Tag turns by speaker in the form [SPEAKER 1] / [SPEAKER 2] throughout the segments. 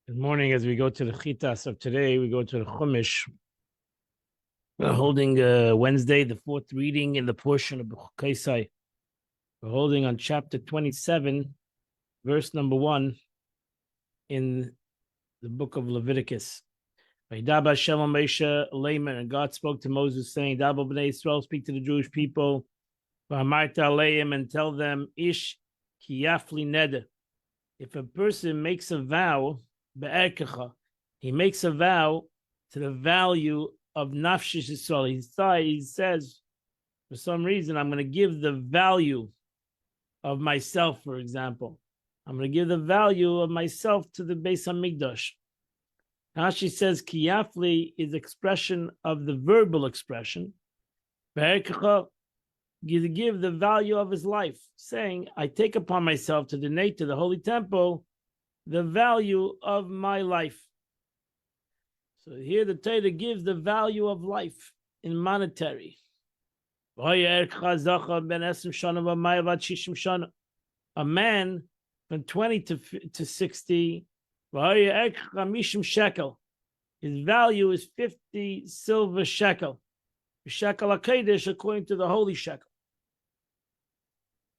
[SPEAKER 1] Good morning. As we go to the Chitas of today, we go to the Chumash. We're holding Wednesday, the fourth reading in the portion of Kaisai. We're holding on chapter 27, verse number 1 in the book of Leviticus. And God spoke to Moses, saying, Dabo b'nei Yisrael, speak to the Jewish people, and tell them, Ish kiyafli neder. If a person makes a vow, he makes a vow to the value of Nafshis Yisrael. He says, for some reason, I'm going to give the value of myself, for example. I'm going to give the value of myself to the Beis HaMikdash. Rashi says, Kiyafli is expression of the verbal expression. You give the value of his life, saying, I take upon myself to donate to the Holy Temple the value of my life. So here the Torah gives the value of life in monetary. A man from 20 to 60, his value is 50 silver shekel. Shekel HaKodesh according to the holy shekel.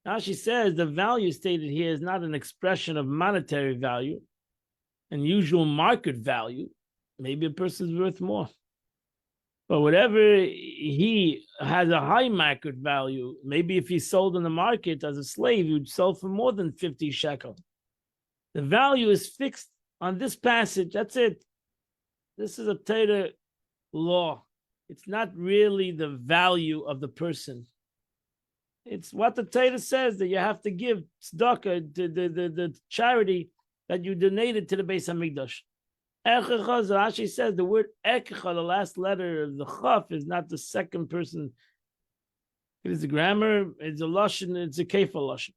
[SPEAKER 1] Now she says the value stated here is not an expression of monetary value, an usual market value. Maybe a person's worth more. But whatever he has a high market value, maybe if he sold in the market as a slave, he would sell for more than 50 shekel. The value is fixed on this passage. That's it. This is a Torah law. It's not really the value of the person. It's what the Torah says that you have to give tzedakah to the charity that you donated to the Beis HaMikdash. Rashi says the word ekecha, the last letter of the chaf, is not the second person. It is a grammar. It's a lashon. It's a kefa lashon.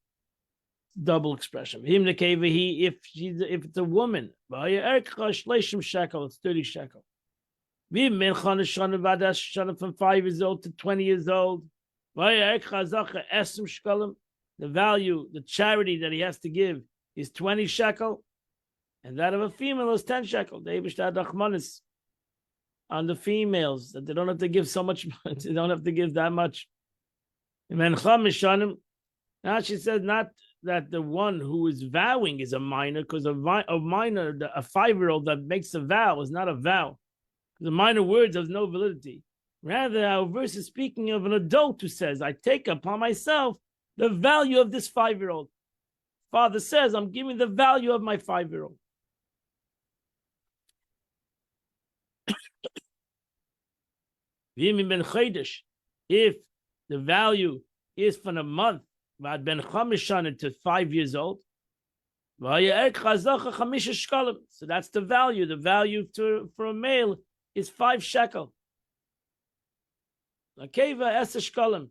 [SPEAKER 1] Double expression. Him the keva he. If it's a woman, it's 30 shekel. From 5 years old to 20 years old. The value, the charity that he has to give is 20 shekel, and that of a female is 10 shekel. They on the females that they don't have to give so much, they don't have to give that much. Now she says not that the one who is vowing is a minor, because a minor, a 5-year-old that makes a vow is not a vow. The minor words have no validity. Rather, our verse is speaking of an adult who says, I take upon myself the value of this 5-year-old. Father says, I'm giving the value of my 5-year-old. If the value is from a month, to 5 years old, so that's the value. The value for a male is 5 shekel. Akeva es shkalim,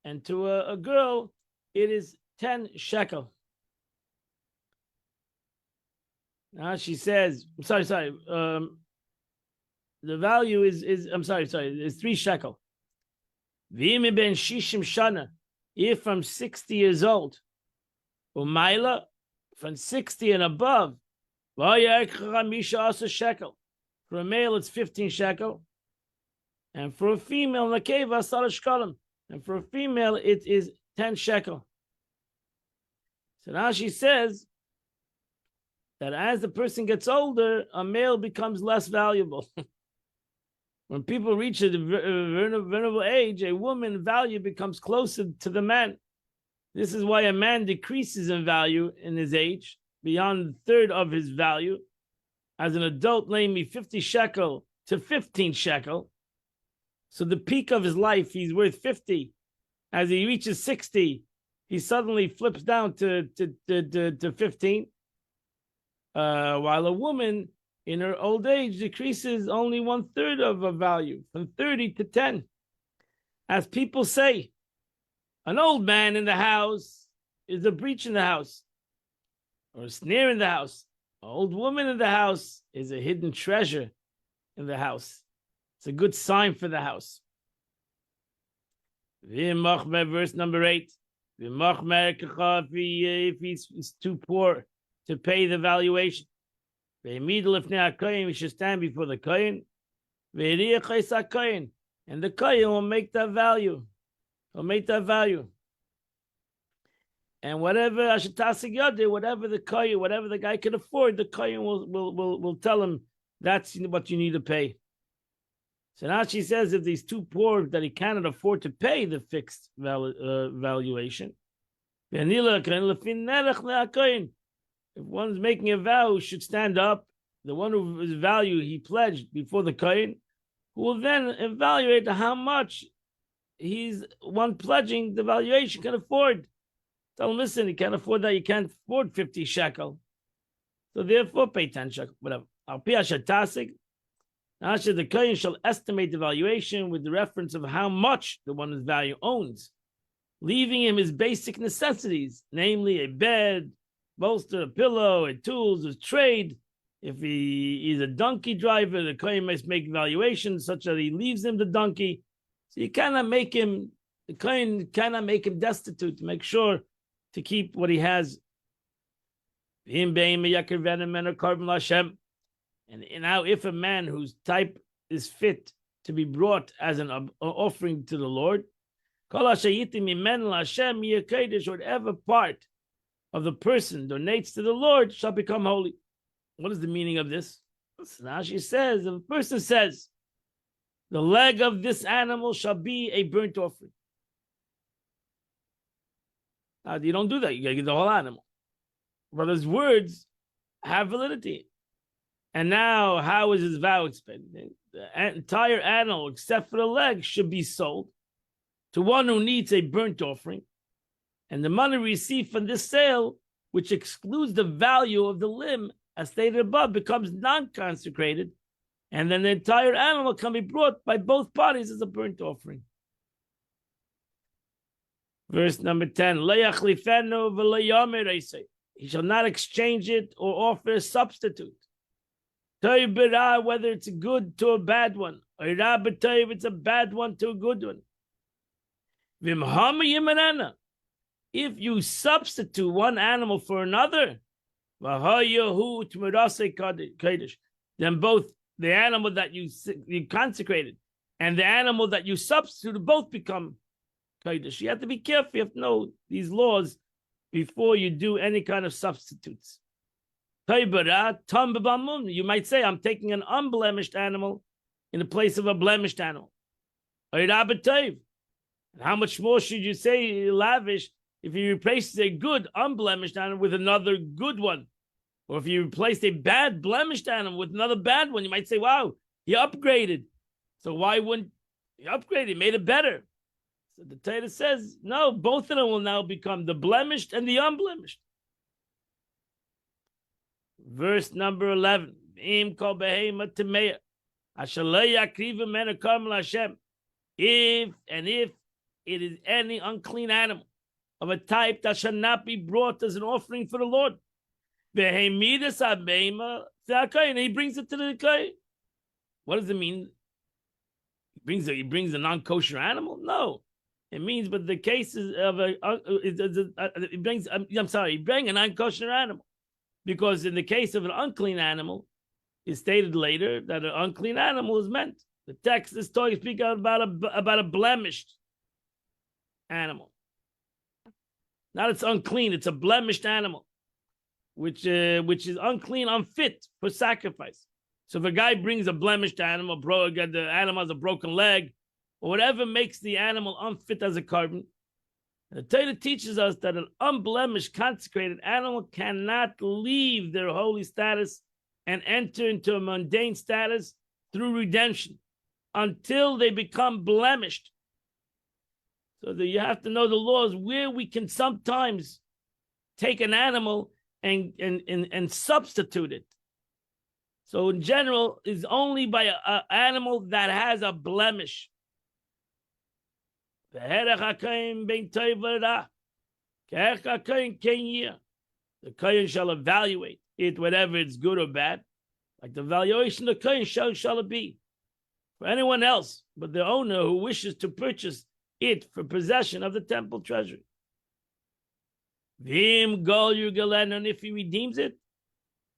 [SPEAKER 1] and to a girl it is 10 shekel. Now she says, the value is is 3 shekel. V'im ben shishim shana, if from 60 years old, umayla from 60 and above, shekel. For a male it's 15 shekel. And for a female, nakeva asar shkalim. And for a female, it is 10 shekel. So now she says that as the person gets older, a male becomes less valuable. When people reach a venerable age, a woman's value becomes closer to the man. This is why a man decreases in value in his age, beyond a third of his value. As an adult, namely 50 shekel to 15 shekel. So the peak of his life, he's worth 50. As he reaches 60, he suddenly flips down to 15. While a woman in her old age decreases only 1/3 of a value, from 30 to 10. As people say, an old man in the house is a breach in the house, or a snare in the house. An old woman in the house is a hidden treasure in the house. It's a good sign for the house. Verse number 8. If he's too poor to pay the valuation. We should stand before the kohen. And the kohen will make that value. He'll make that value. And whatever Ashetasig Yodeh, whatever the kohen, whatever the guy can afford, the kohen will tell him that's what you need to pay. So now she says if these two poor that he cannot afford to pay the fixed valuation, if one's making a vow, he should stand up. The one whose value he pledged before the kohen, who will then evaluate how much he's one pledging the valuation can afford. Tell him, listen, you can't afford that. You can't afford 50 shekel. So therefore, pay 10 shekel, whatever. Al pi Ashetasig. Now, the kohen shall estimate the valuation with the reference of how much the one's value owns, leaving him his basic necessities, namely a bed, bolster, a pillow, a tools, a trade. If he is a donkey driver, the kohen must make valuations such that he leaves him the donkey. So you cannot make him, the kohen cannot make him destitute to make sure to keep what he has. And now if a man whose type is fit to be brought as an offering to the Lord, whatever part of the person donates to the Lord shall become holy. What is the meaning of this? So now she says, if a person says, the leg of this animal shall be a burnt offering. Now, you don't do that. You got to get the whole animal. But his words have validity. And now, how is his vow expended? The entire animal, except for the leg, should be sold to one who needs a burnt offering. And the money received from this sale, which excludes the value of the limb, as stated above, becomes non-consecrated. And then the entire animal can be brought by both parties as a burnt offering. Verse number 10. He shall not exchange it or offer a substitute. Whether it's a good to a bad one, or if it's a bad one to a good one. If you substitute one animal for another, then both the animal that you consecrated and the animal that you substituted both become kodesh. You have to be careful. You have to know these laws before you do any kind of substitutes. You might say, I'm taking an unblemished animal in the place of a blemished animal. And how much more should you say lavish if you replace a good unblemished animal with another good one? Or if you replace a bad blemished animal with another bad one, you might say, wow, he upgraded. So why wouldn't he upgrade? He made it better. So the Torah says, no, both of them will now become the blemished and the unblemished. Verse number 11. If it is any unclean animal of a type that shall not be brought as an offering for the Lord, and he brings it to the kohen. What does it mean? He brings a non-kosher animal? No. It means, but the case is of he brings a non-kosher animal. Because in the case of an unclean animal, it's stated later that an unclean animal is meant. The text is talking speak about a blemished animal. Not it's unclean, it's a blemished animal, which is unclean, unfit for sacrifice. So if a guy brings a blemished animal, the animal has a broken leg, or whatever makes the animal unfit as a carbon, the Torah teaches us that an unblemished, consecrated animal cannot leave their holy status and enter into a mundane status through redemption until they become blemished. So that you have to know the laws where we can sometimes take an animal and substitute it. So in general, is only by an animal that has a blemish. The kohen shall evaluate it, whether it's good or bad. Like the valuation of the kohen shall it be. For anyone else but the owner who wishes to purchase it for possession of the temple treasury. And if he redeems it,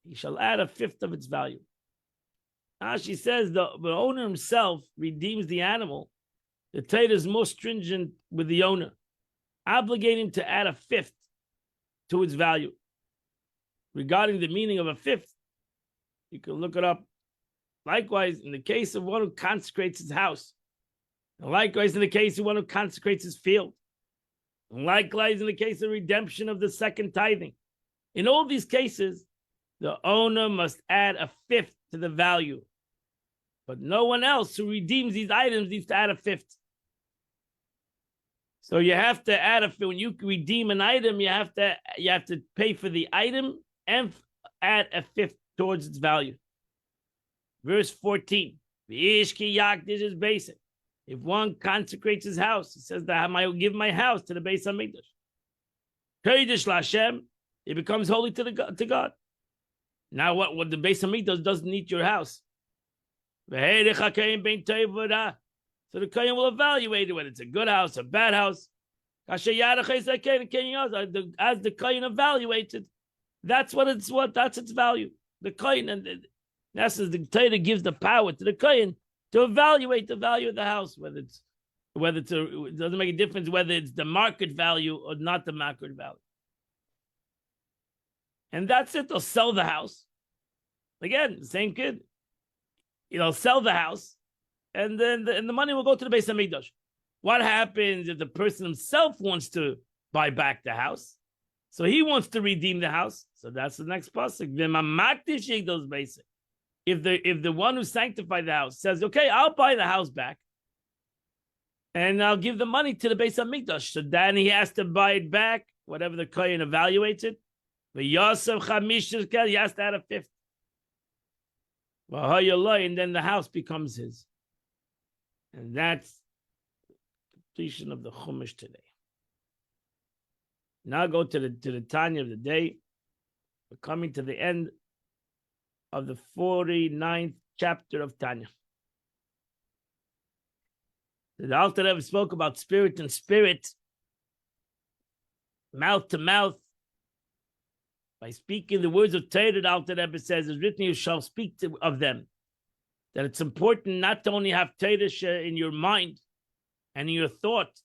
[SPEAKER 1] he shall add a fifth of its value. She says the owner himself redeems the animal. The Torah is more stringent with the owner, obligating to add a fifth to its value. Regarding the meaning of a fifth, you can look it up. Likewise, in the case of one who consecrates his house, and likewise in the case of one who consecrates his field, and likewise in the case of redemption of the second tithing, in all these cases, the owner must add a fifth to the value. But no one else who redeems these items needs to add a fifth. So you have to add when you redeem an item, you have to pay for the item and add a fifth towards its value. Verse 14. This is basic. If one consecrates his house, it says that I will give my house to the Beis Hamikdash. Kodesh Lashem, it becomes holy to God. Now what the Beis Hamikdash doesn't need your house. So the Kohen will evaluate it, whether it's a good house, a bad house. As the Kohen evaluated, that's its value. The Kohen, and in essence, the Torah gives the power to the Kohen to evaluate the value of the house, it doesn't make a difference whether it's the market value or not the market value. And that's it. They'll sell the house. Again, the same kid. Sell the house, and then the money will go to the Beis Hamikdash. What happens if the person himself wants to buy back the house? So he wants to redeem the house. So that's the next pasuk. If the one who sanctified the house says, "Okay, I'll buy the house back, and I'll give the money to the Beis Hamikdash," so then he has to buy it back, whatever the Kohen evaluates it. He has to add a fifth. And then the house becomes his. And that's the completion of the Chumash today. Now go to the Tanya of the day. We're coming to the end of the 49th chapter of Tanya. The Alter Rebbe spoke about spirit and spirit, mouth to mouth. By speaking the words of Torah, the Alter Rebbe says, "It's written, you shall speak of them." That it's important not to only have Torah in your mind and in your thought,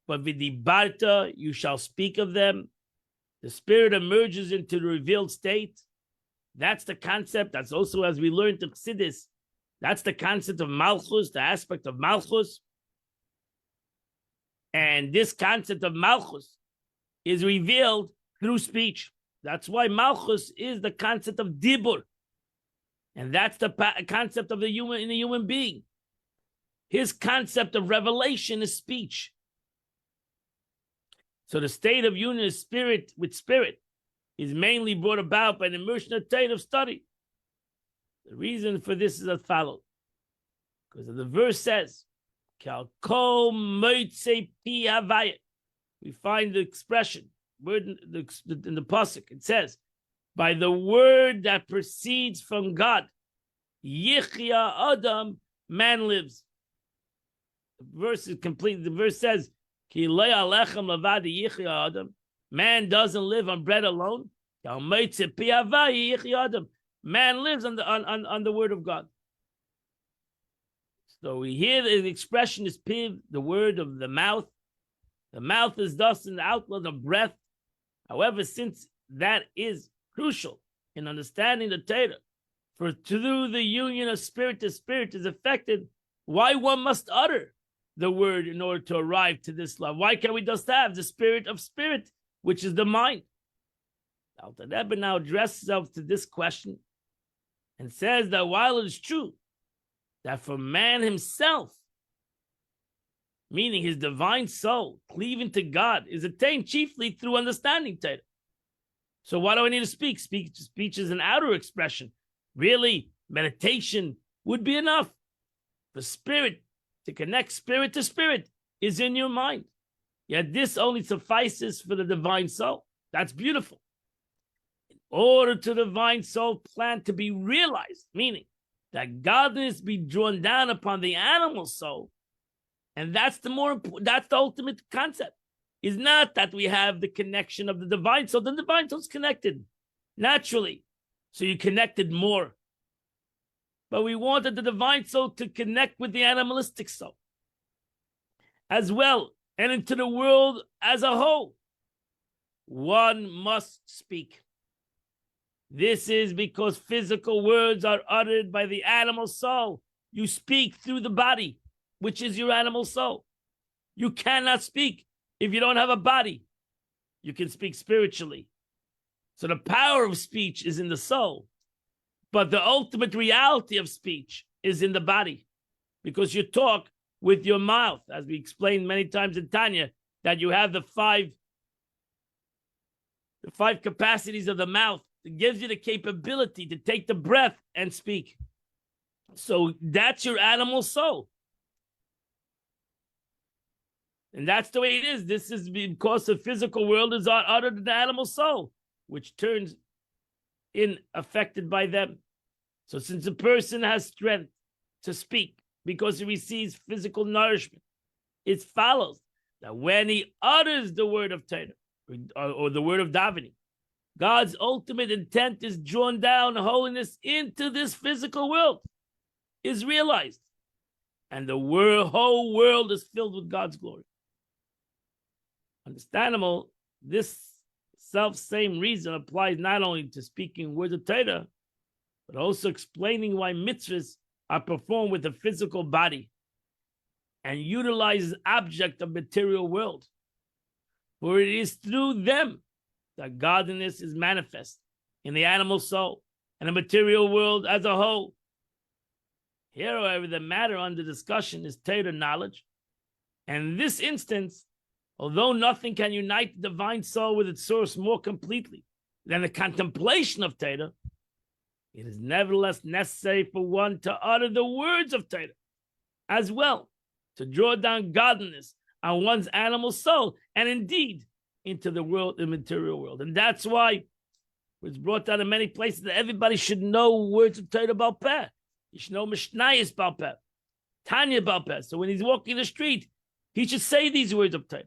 [SPEAKER 1] but v'dibarta, you shall speak of them. The spirit emerges into the revealed state. That's the concept. That's also, as we learned in Chassidus, that's the concept of Malchus, the aspect of Malchus. And this concept of Malchus is revealed through speech. That's why Malchus is the concept of Dibur. And that's the concept of the human being. His concept of revelation is speech. So the state of union of spirit with spirit is mainly brought about by the immersion of Torah of study. The reason for this is as follows. Because the verse says, we find the expression, word in the pasuk. It says, by the word that proceeds from God, Yichya Adam, man lives. The verse is complete. The verse says, Ki lo alechem levad yichya Adam. Man doesn't live on bread alone. Man lives on the word of God. So we hear the expression is piv, the word of the mouth. The mouth is thus in the outlet of breath. However, since that is crucial in understanding the Torah, for through the union of spirit to spirit is affected, why one must utter the word in order to arrive to this love? Why can't we just have the spirit of spirit, which is the mind? Alter Rebbe now addresses himself to this question and says that while it is true that for man himself, meaning his divine soul, cleaving to God, is attained chiefly through understanding Torah. So why do I need to speak? Speech is an outer expression. Really, meditation would be enough. The spirit, to connect spirit to spirit, is in your mind. Yet this only suffices for the divine soul. That's beautiful. In order to the divine soul plan to be realized, meaning that godliness be drawn down upon the animal soul, and that's the ultimate concept. Is not that we have the connection of the divine soul. The divine soul is connected naturally. So you connected more. But we wanted the divine soul to connect with the animalistic soul as well, and into the world as a whole. One must speak. This is because physical words are uttered by the animal soul. You speak through the body, which is your animal soul. You cannot speak if you don't have a body. You can speak spiritually. So the power of speech is in the soul. But the ultimate reality of speech is in the body, because you talk with your mouth, as we explained many times in Tanya, that you have the five capacities of the mouth. It gives you the capability to take the breath and speak. So that's your animal soul. And that's the way it is. This is because the physical world is uttered in the animal soul, which turns in affected by them. So since a person has strength to speak because he receives physical nourishment, it follows that when he utters the word of Torah or the word of davening, God's ultimate intent is drawn down, holiness into this physical world is realized. And the whole world is filled with God's glory. Understandable, this self-same reason applies not only to speaking words of Torah, but also explaining why mitzvahs are performed with a physical body and utilizes object of material world. For it is through them that godliness is manifest in the animal soul and the material world as a whole. Here, however, the matter under discussion is Torah knowledge. And in this instance, although nothing can unite the divine soul with its source more completely than the contemplation of Torah, it is nevertheless necessary for one to utter the words of Torah as well, to draw down godliness on one's animal soul, and indeed into the world, the material world. And that's why it's brought down in many places that everybody should know words of Torah Baal Peh. You should know Mishnayos Baal Peh, Tanya Baal Peh. So when he's walking the street, he should say these words of Torah.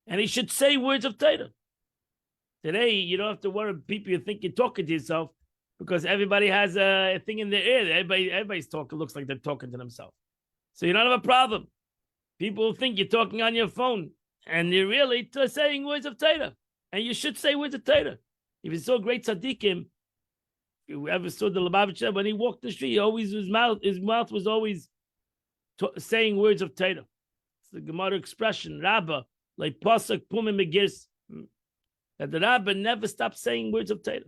[SPEAKER 1] And he should say words of Torah. Today, you don't have to worry people you think you're talking to yourself, because everybody has a thing in their ear. Everybody's talking looks like they're talking to themselves. So you don't have a problem. People think you're talking on your phone, and you're really saying words of Torah. And you should say words of Torah. If you saw great tzaddikim, you ever saw the Lubavitcher, when he walked the street, his mouth was always saying words of Torah. It's the Gemara expression, Rabbah, like Pasuk Pumim Megirs, that the Rabbah never stopped saying words of Torah.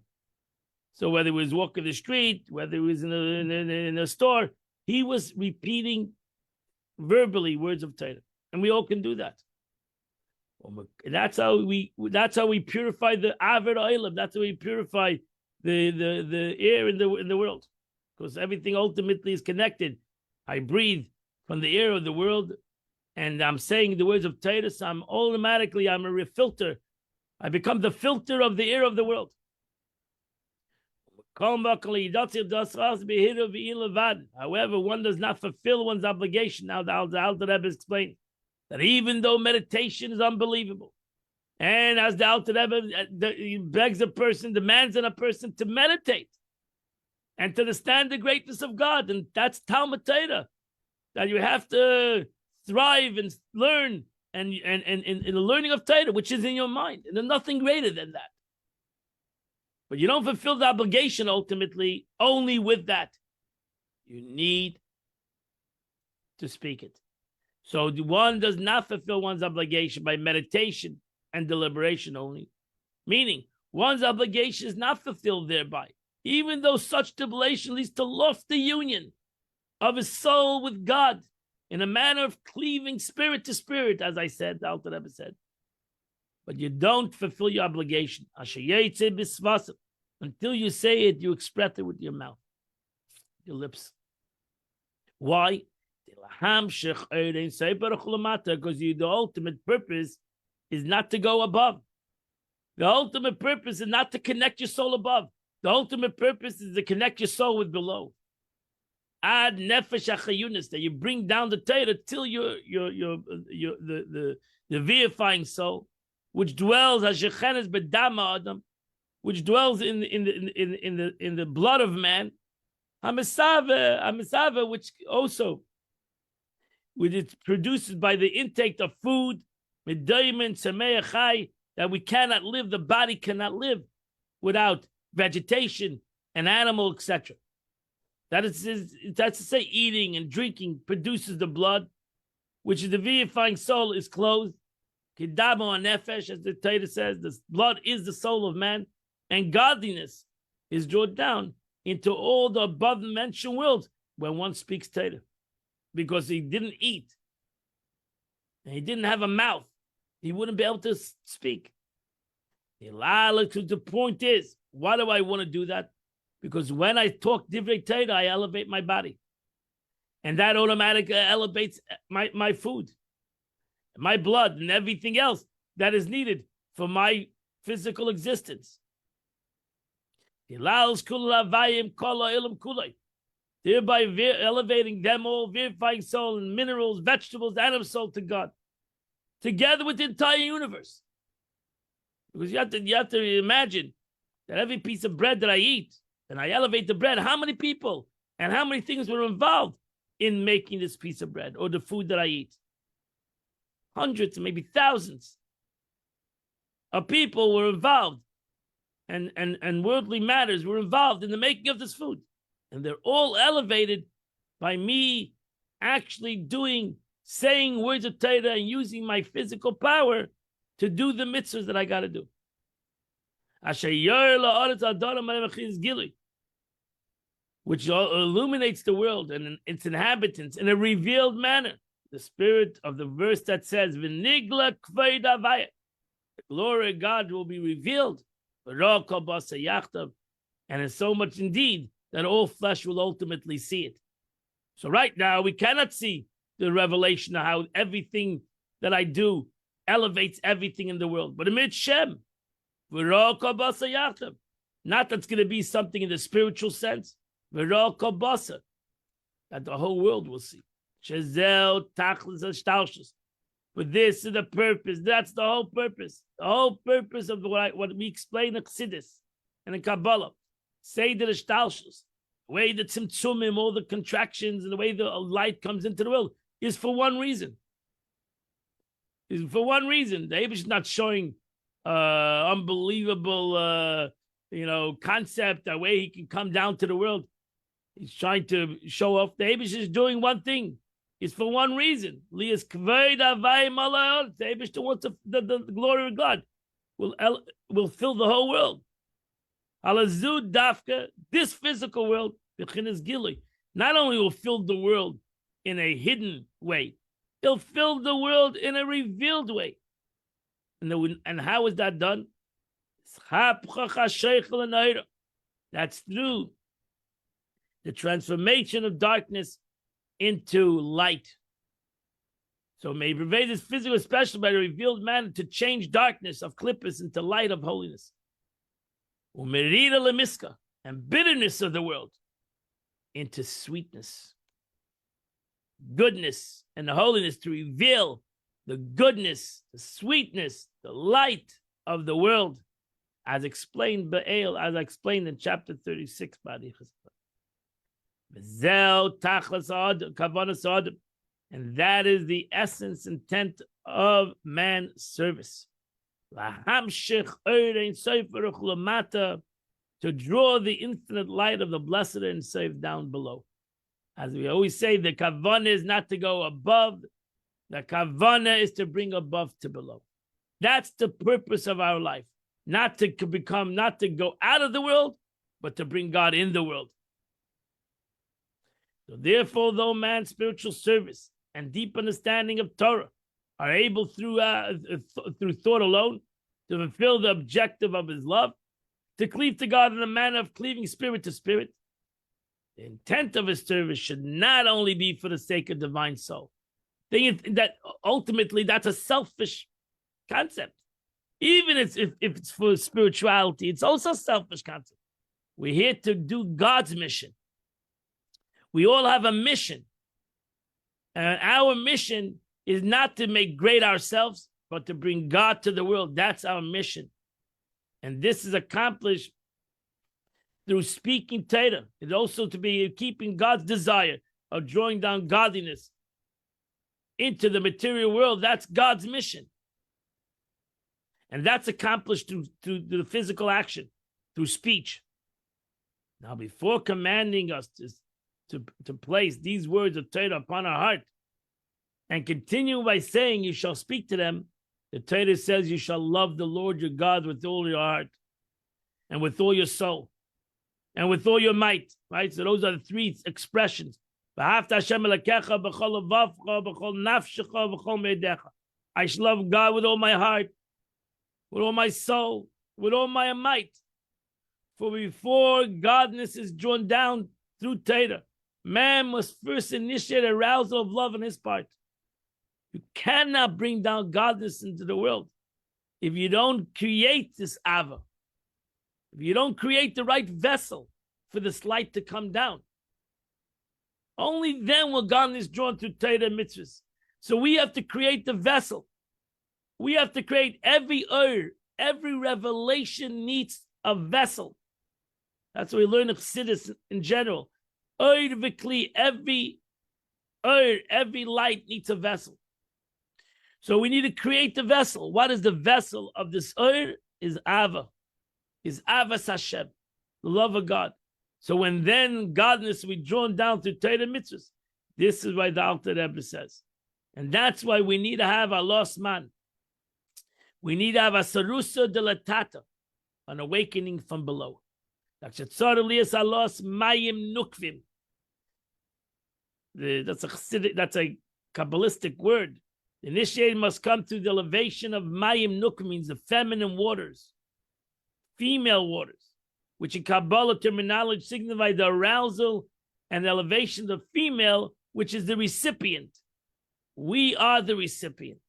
[SPEAKER 1] So whether he was walking the street, whether he was in a store, he was repeating verbally words of Torah, and we all can do that. That's how we purify the Aver Olam. That's how we purify the air in the world, because everything ultimately is connected. I breathe from the air of the world, and I'm saying the words of Torah, so I'm a filter. I become the filter of the air of the world. However, one does not fulfill one's obligation. Now, the Alter Rebbe explained that even though meditation is unbelievable, and as the Alter Rebbe demands on a person to meditate and to understand the greatness of God, and that's Talmud Torah, that you have to thrive and learn and in the learning of Torah, which is in your mind, and there's nothing greater than that. But you don't fulfill the obligation ultimately only with that. You need to speak it. So one does not fulfill one's obligation by meditation and deliberation only. Meaning, one's obligation is not fulfilled thereby, even though such deliberation leads to lofty union of his soul with God in a manner of cleaving spirit to spirit, as I said, the Alter Rebbe said. But you don't fulfill your obligation. Until you say it, you express it with your mouth, your lips. Why? Because the ultimate purpose is not to go above. The ultimate purpose is not to connect your soul above. The ultimate purpose is to connect your soul with below. Ad nefesh achayunis, that you bring down the Torah till the vivifying soul, which dwells as shechenes bedama adam, which dwells in the blood of man, Hamisava, which also, which is produced by the intake of food, that we cannot live, the body cannot live without vegetation and animal, etc. That's to say, eating and drinking produces the blood, which is the vivifying soul is clothed. Kidamo nefesh, as the Torah says, the blood is the soul of man, and godliness is drawn down into all the above-mentioned worlds when one speaks Torah, because he didn't eat and he didn't have a mouth, he wouldn't be able to speak. The point is, why do I want to do that? Because when I talk divrei Torah, I elevate my body, and that automatically elevates my food, my blood, and everything else that is needed for my physical existence. Thereby elevating them all, vivifying soul and minerals, vegetables, animal soul to God, together with the entire universe. Because you have to imagine that every piece of bread that I eat, and I elevate the bread, how many people and how many things were involved in making this piece of bread or the food that I eat? Hundreds, maybe thousands of people were involved, and worldly matters were involved in the making of this food. And they're all elevated by me actually saying words of Torah and using my physical power to do the mitzvahs that I got to do. Which illuminates the world and its inhabitants in a revealed manner. The spirit of the verse that says, "V'nigla kveid havaya," the glory of God will be revealed, and in so much indeed that all flesh will ultimately see it. So right now we cannot see the revelation of how everything that I do elevates everything in the world, but amid Shem, not that's going to be something in the spiritual sense, that the whole world will see. But this is the purpose. That's the whole purpose. The whole purpose of what we explain in Chassidus and in Kabbalah. Say the Shtalshus, the way the Tzimtzumim, all the contractions, and the way the light comes into the world is for one reason. Is for one reason. The Eibush is not showing unbelievable, concept, the way he can come down to the world. He's trying to show off. The Eibush is doing one thing. It's for one reason. Lias kveid havayim ala'od. The Eibush wants the glory of God will fill the whole world. Alazud dafka, this physical world, b'chinas gilui, not only will fill the world in a hidden way, it'll fill the world in a revealed way. And how is that done? That's through the transformation of darkness into light. So may pervade this physical, especially by the revealed manner, to change darkness of klippus into light of holiness. Umerida lemiska, and bitterness of the world into sweetness, goodness, and the holiness, to reveal the goodness, the sweetness, the light of the world, as explained in chapter 36. And that is the essence, intent of man's service. To draw the infinite light of the blessed and saved down below. As we always say, the kavanah is not to go above, the kavanah is to bring above to below. That's the purpose of our life. Not to go out of the world, but to bring God in the world. So therefore, though man's spiritual service and deep understanding of Torah are able through thought alone to fulfill the objective of his love, to cleave to God in a manner of cleaving spirit to spirit, the intent of his service should not only be for the sake of divine soul. That ultimately that's a selfish concept. Even if it's for spirituality, it's also a selfish concept. We're here to do God's mission. We all have a mission. And our mission is not to make great ourselves, but to bring God to the world. That's our mission. And this is accomplished through speaking Torah. It's also to be keeping God's desire of drawing down godliness into the material world. That's God's mission. And that's accomplished through the physical action, through speech. Now, before commanding us to place these words of Torah upon our heart and continue by saying, you shall speak to them, the Torah says you shall love the Lord your God with all your heart and with all your soul and with all your might, right? So those are the three expressions. I shall love God with all my heart, with all my soul, with all my might. For before godness is drawn down through Torah, man must first initiate arousal of love on his part. You cannot bring down godness into the world if you don't create this ava. If you don't create the right vessel for this light to come down. Only then will godness drawn through Torah and mitzvahs. So we have to create the vessel. We have to create every revelation needs a vessel. That's what we learn in Chassidus in general. Every light needs a vessel. So we need to create the vessel. What is the vessel of this Is Ava. Is Avas Hashem, the love of God. So when then godness will be drawn down through Torah mitzvahs, this is why the Alter Rebbe says. And that's why we need to have a lost man. We need to have a sarusa de la tata, an awakening from below. That's a Kabbalistic word. The initiated must come through the elevation of mayim nukvim, means the feminine waters, female waters, which in Kabbalah terminology signify the arousal and the elevation of female, which is the recipient. We are the recipient.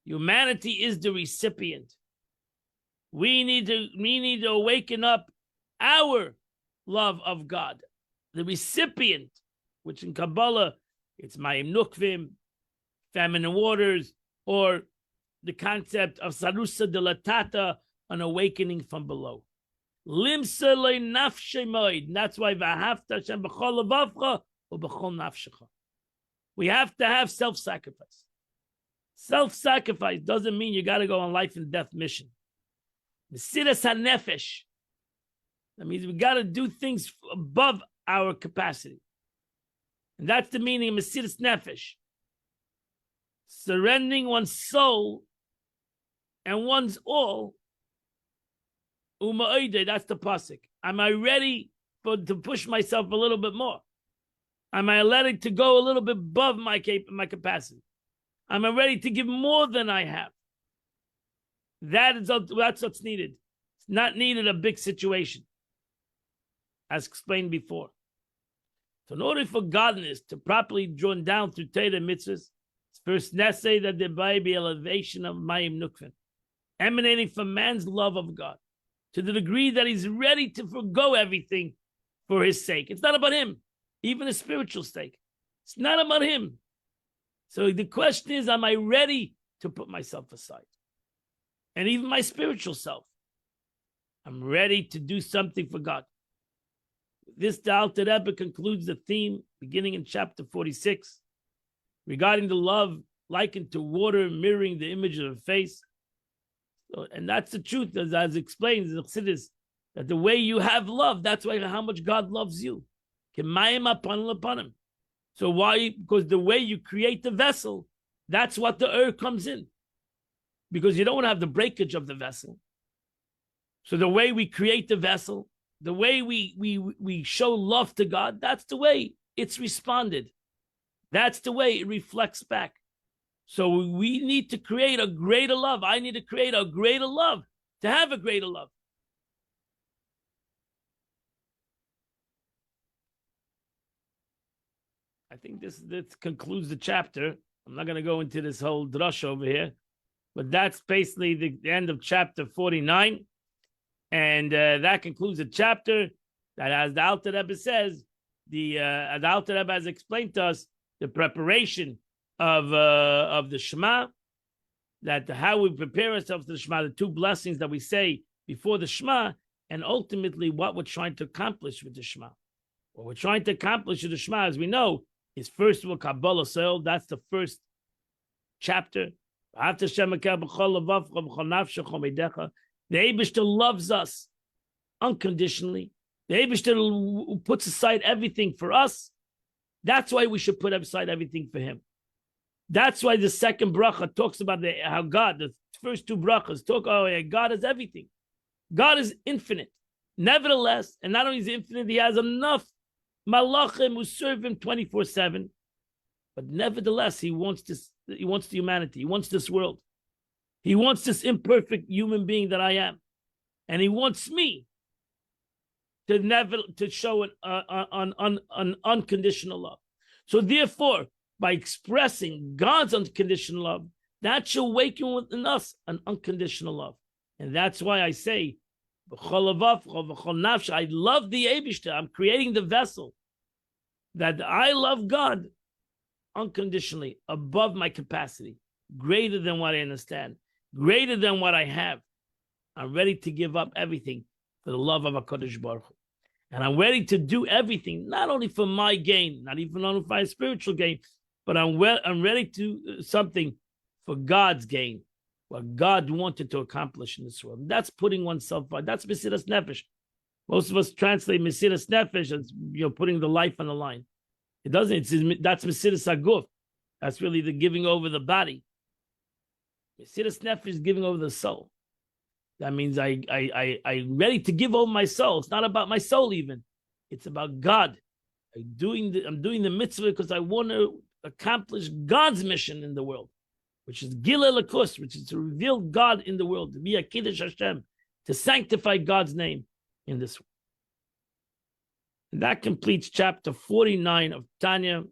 [SPEAKER 1] Humanity is the recipient. We need to awaken up our love of God. The recipient, which in Kabbalah, it's Mayim Nukvim, feminine waters, or the concept of Sarusa de la Tata, an awakening from below. Limsa le nafshe moed. That's why v'ahavta Hashem b'chol levavcha or b'chol nafshecha. We have to have self-sacrifice. Self-sacrifice doesn't mean you got to go on life and death mission. Mesiras hanefesh. That means we got to do things above our capacity. And that's the meaning of Mesiras nefesh. Surrendering one's soul and one's all. Uma'ide, that's the pasuk. Am I ready to push myself a little bit more? Am I ready to go a little bit above my capacity? Am I ready to give more than I have? That's what's needed. It's not needed a big situation, as explained before. So in order for godliness to properly drawn down through Torah mitzvahs, it's first necessary that there be elevation of Mayim Nukvim, emanating from man's love of God, to the degree that he's ready to forgo everything for his sake. It's not about him, even a spiritual sake. It's not about him. So the question is, am I ready to put myself aside? And even my spiritual self. I'm ready to do something for God. This, the Alter Rebbe concludes the theme beginning in chapter 46 regarding the love likened to water mirroring the image of a face. So, and that's the truth, as explains in Chassidus, that the way you have love, that's why how much God loves you. Upon him. So why? Because the way you create the vessel, that's what the comes in. Because you don't want to have the breakage of the vessel. So the way we create the vessel, the way we show love to God, that's the way it's responded. That's the way it reflects back. So we need to create a greater love. I need to create a greater love to have a greater love. I think this concludes the chapter. I'm not going to go into this whole drush over here, but that's basically the end of chapter 49. And that concludes the chapter that, as the Alter Rebbe says, as the Alter Rebbe has explained to us, the preparation of the Shema, that how we prepare ourselves to the Shema, the two blessings that we say before the Shema, and ultimately what we're trying to accomplish with the Shema. What we're trying to accomplish with the Shema, as we know, is first of all Kabbalah Soil. That's the first chapter. The Eibishter loves us unconditionally. The Eibishter puts aside everything for us. That's why we should put aside everything for him. That's why the second bracha talks about how God, the first two brachas talk, God is everything. God is infinite. Nevertheless, and not only is he infinite, he has enough malachim who serve him 24/7. But nevertheless, he wants this. He wants the humanity. He wants this world. He wants this imperfect human being that I am, and he wants me to show an unconditional love. So therefore, by expressing God's unconditional love, that shall awaken within us an unconditional love. And that's why I say, I love the Eibishter. I'm creating the vessel that I love God unconditionally, above my capacity, greater than what I understand, greater than what I have. I'm ready to give up everything for the love of HaKadosh Baruch Hu. And I'm ready to do everything, not only for my gain, not even only for my spiritual gain, but I'm ready to do something for God's gain, what God wanted to accomplish in this world. And that's putting oneself on. That's Mesiras Nefesh. Most of us translate Mesiras Nefesh as putting the life on the line. It doesn't. That's Mesiras Haguf. That's really the giving over the body. Mesiras Nefesh is giving over the soul. That means I'm ready to give over my soul. It's not about my soul even. It's about God. I'm doing the mitzvah because I want to accomplish God's mission in the world, which is Gilui Elokus, which is to reveal God in the world, to be a Kiddush Hashem, to sanctify God's name in this world. And that completes chapter 49 of Tanya.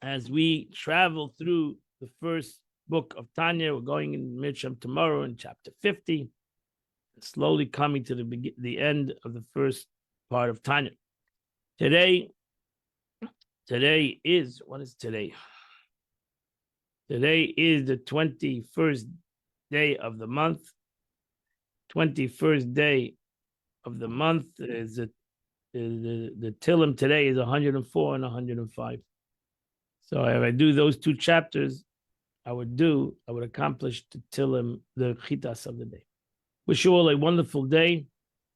[SPEAKER 1] As we travel through the first book of Tanya, we're going in Mitzvah tomorrow in chapter 50, slowly coming to the end of the first part of Tanya. Today is, what is today? Today is the 21st day of the month. 21st day of the month is the Tillim today is 104 and 105. So if I do those two chapters, I would accomplish the Tillim, the Chitas of the day. Wish you all a wonderful day,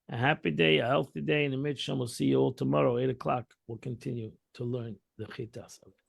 [SPEAKER 1] a happy day, a healthy day. In the Mitzvah, we'll see you all tomorrow, 8 o'clock. We'll continue to learn the Chitas of the day.